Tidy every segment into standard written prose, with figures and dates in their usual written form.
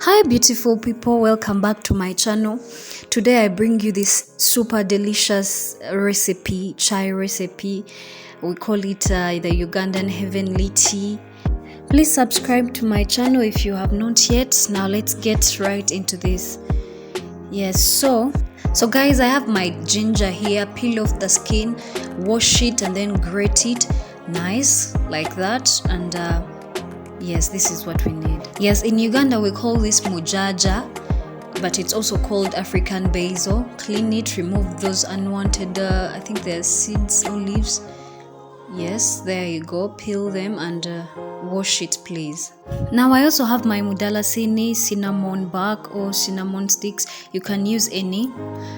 Hi beautiful people, welcome back to my channel. Today I bring you this super delicious recipe, chai recipe. We call it the Ugandan heavenly tea. Please subscribe to my channel if you have not yet. Now let's get right into this. Yes, so guys, I have my ginger here. Peel off the skin, wash it and then grate it nice like that. And yes, this is what we need. Yes, in Uganda we call this Mujaja, but it's also called African basil. Clean it, remove those unwanted, I think they're seeds or leaves. Yes, there you go. Peel them and wash it, please. Now I also have my Mdalasini cinnamon bark or cinnamon sticks. You can use any.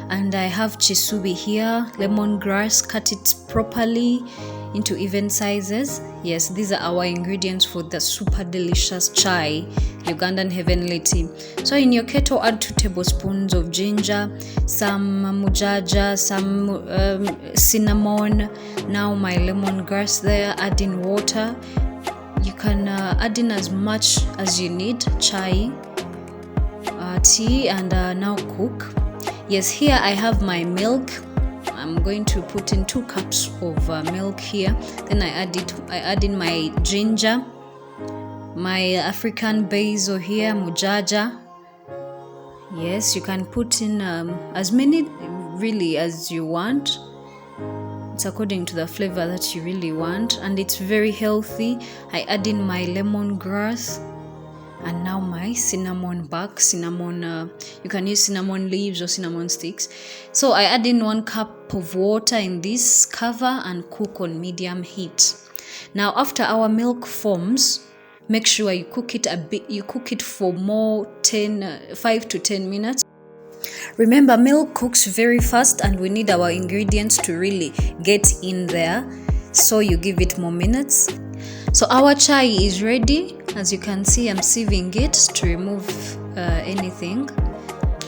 And I have kisubi here, lemongrass. Cut it properly into even sizes. Yes, these are our ingredients for the super delicious chai, Ugandan heavenly tea. So in your kettle, add 2 tablespoons of ginger, some mujaja, some cinnamon. Now my lemongrass there. Add in water. You can add in as much as you need, chai, tea, and now cook. Yes, here I have my milk. I'm going to put in 2 cups of milk here. Then I add in my ginger, my African basil here, Mujaja. Yes, you can put in as many really as you want. It's according to the flavor that you really want, and it's very healthy. I add in my lemongrass and now my cinnamon bark. You can use cinnamon leaves or cinnamon sticks. So I add in 1 cup of water in this, cover and cook on medium heat. Now after our milk forms, make sure you cook it a bit. You cook it for more 5 to 10 minutes. Remember, milk cooks very fast and we need our ingredients to really get in there, so you give it more minutes. So our chai is ready. As you can see, I'm sieving it to remove anything.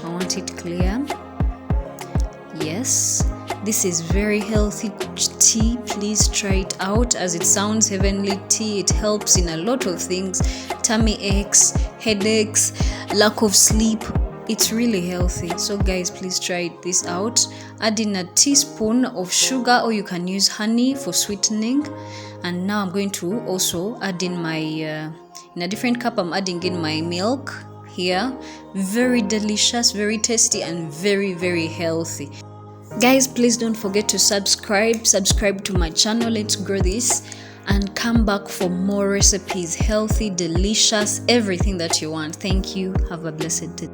I want it clear. Yes, this is very healthy tea. Please try it out. As it sounds heavenly tea, it helps in a lot of things: tummy aches, headaches, lack of sleep. It's really healthy. So guys, please try this out. Add in a teaspoon of sugar, or you can use honey for sweetening. And now I'm going to also add in my in a different cup, I'm adding in my milk here. Very delicious, very tasty, and very, very healthy. Guys, please don't forget to subscribe to my channel. Let's grow this, and come back for more recipes, healthy, delicious, everything that you want. Thank you. Have a blessed day.